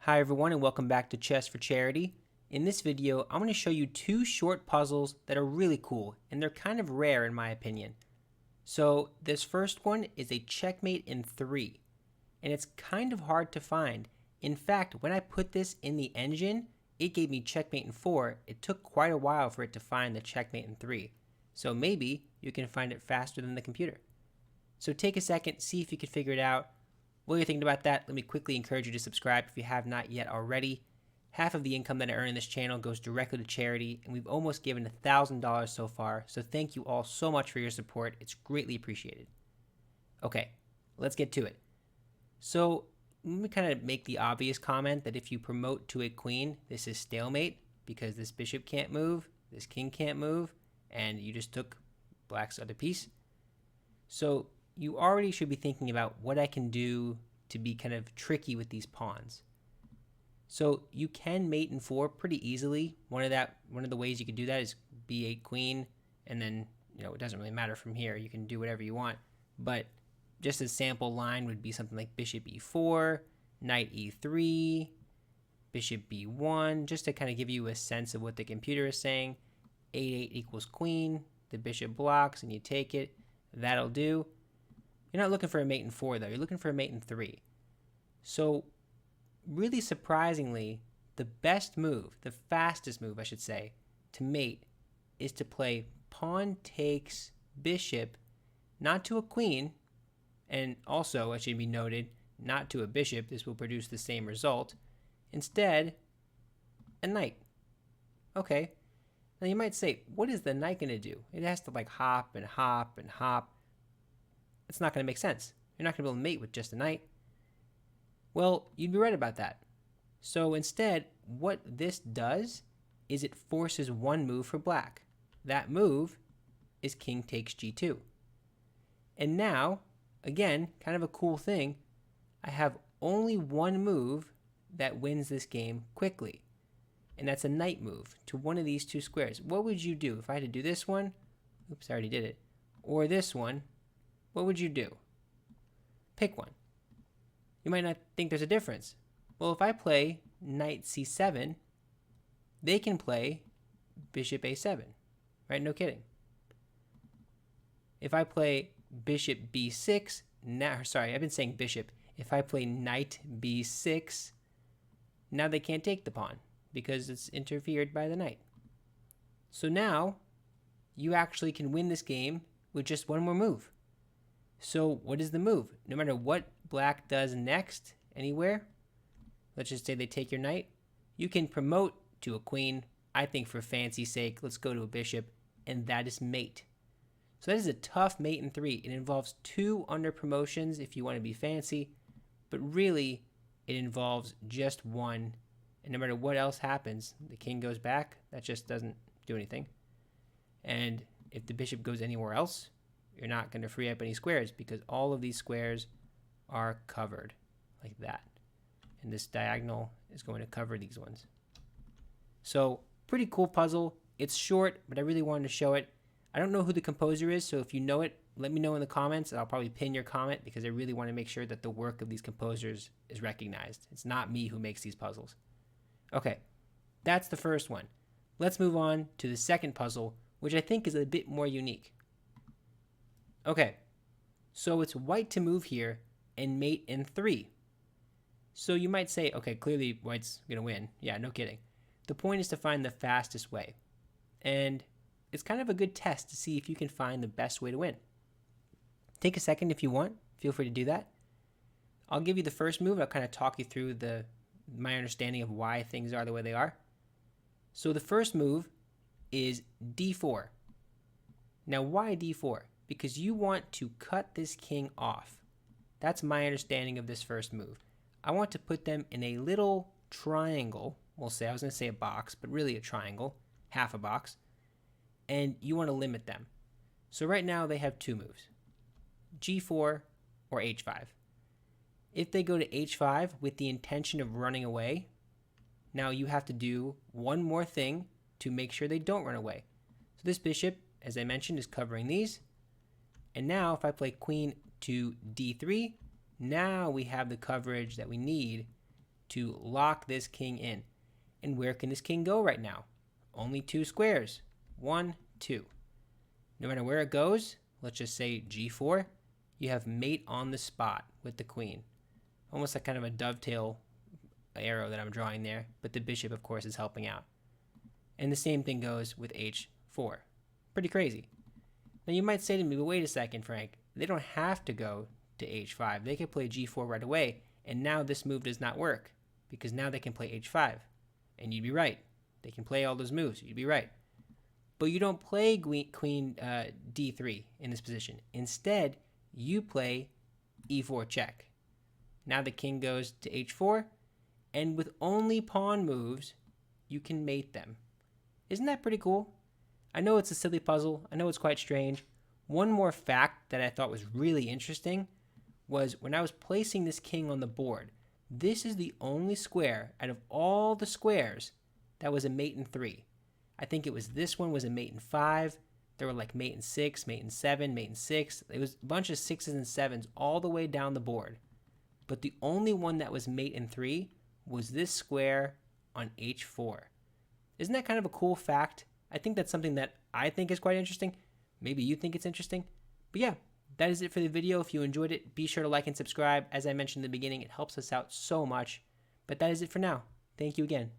Hi everyone and welcome back to Chess for Charity. In this video, I'm going to show you two short puzzles that are really cool and they're kind of rare in my opinion. So this first one is a checkmate in 3 and it's kind of hard to find. In fact, when I put this in the engine, it gave me checkmate in 4. It took quite a while for it to find the checkmate in 3. So maybe you can find it faster than the computer. So take a second, see if you can figure it out. While you're thinking about that, let me quickly encourage you to subscribe if you have not yet already. Half of the income that I earn in this channel goes directly to charity, and we've almost given $1,000 so far, so thank you all so much for your support. It's greatly appreciated. Okay, let's get to it. So let me kind of make the obvious comment that if you promote to a queen, this is stalemate, because this bishop can't move, this king can't move, and you just took black's other piece. So you already should be thinking about what I can do to be kind of tricky with these pawns. So you can mate in 4 pretty easily. One of the ways you can do that is b8 queen, and then it doesn't really matter from here. You can do whatever you want. But just a sample line would be something like bishop e4, knight e3, bishop b1, just to kind of give you a sense of what the computer is saying. 8-8 equals queen. The bishop blocks and you take it. That'll do. You're not looking for a mate in 4 though, you're looking for a mate in 3. So really surprisingly, the best move, the fastest move I should say, to mate is to play pawn takes bishop, not to a queen, and also, it should be noted, not to a bishop. This will produce the same result. Instead, a knight. Okay, now you might say, what is the knight going to do? It has to like hop and hop and hop. It's not going to make sense. You're not going to be able to mate with just a knight. Well, you'd be right about that. So instead, what this does is it forces one move for black. That move is king takes g2. And now, again, kind of a cool thing, I have only one move that wins this game quickly. And that's a knight move to one of these two squares. What would you do if I had to do this one? Oops, I already did it. Or this one. What would you do? Pick one. You might not think there's a difference. Well, if I play knight c7, they can play bishop a7, right? No kidding. If I play bishop b6, I've been saying bishop. If I play knight b6, now they can't take the pawn because it's interfered by the knight. So now you actually can win this game with just one more move. So what is the move? No matter what black does next, anywhere, let's just say they take your knight, you can promote to a queen. I think for fancy's sake, let's go to a bishop, and that is mate. So that is a tough mate in 3. It involves 2 under promotions if you want to be fancy, but really it involves just 1. And no matter what else happens, the king goes back, that just doesn't do anything. And if the bishop goes anywhere else, you're not going to free up any squares because all of these squares are covered like that. And this diagonal is going to cover these ones. So pretty cool puzzle. It's short, but I really wanted to show it. I don't know who the composer is, so if you know it, let me know in the comments. I'll probably pin your comment because I really want to make sure that the work of these composers is recognized. It's not me who makes these puzzles. Okay, that's the first one. Let's move on to the second puzzle, which I think is a bit more unique. Okay, so it's white to move here and mate in 3. So you might say, okay, clearly white's going to win. Yeah, no kidding. The point is to find the fastest way. And it's kind of a good test to see if you can find the best way to win. Take a second if you want. Feel free to do that. I'll give you the first move. I'll kind of talk you through my understanding of why things are the way they are. So the first move is d4. Now why d4? Because you want to cut this king off. That's my understanding of this first move. I want to put them in a little triangle. We'll say, I was going to say a box, but really a triangle, half a box. And you want to limit them. So right now they have 2 moves, g4 or h5. If they go to h5 with the intention of running away, now you have to do one more thing to make sure they don't run away. So this bishop, as I mentioned, is covering these. And now if I play queen to d3, now we have the coverage that we need to lock this king in. And where can this king go right now? Only 2 squares. 1, 2. No matter where it goes, let's just say g4, you have mate on the spot with the queen. Almost like kind of a dovetail arrow that I'm drawing there, but the bishop, of course, is helping out. And the same thing goes with h4. Pretty crazy. Now you might say to me, but wait a second, Frank. They don't have to go to h5. They could play g4 right away, and now this move does not work, because now they can play h5. And you'd be right. They can play all those moves. You'd be right. But you don't play queen d3 in this position. Instead, you play e4 check. Now the king goes to h4, and with only pawn moves, you can mate them. Isn't that pretty cool? I know it's a silly puzzle. I know it's quite strange. One more fact that I thought was really interesting was when I was placing this king on the board, this is the only square out of all the squares that was a mate in 3. I think it was this one was a mate in 5. There were like mate in 6, mate in 7, mate in 6. It was a bunch of 6s and 7s all the way down the board. But the only one that was mate in 3 was this square on h4. Isn't that kind of a cool fact? I think that's something that I think is quite interesting. Maybe you think it's interesting. But yeah, that is it for the video. If you enjoyed it, be sure to like and subscribe. As I mentioned in the beginning, it helps us out so much. But that is it for now. Thank you again.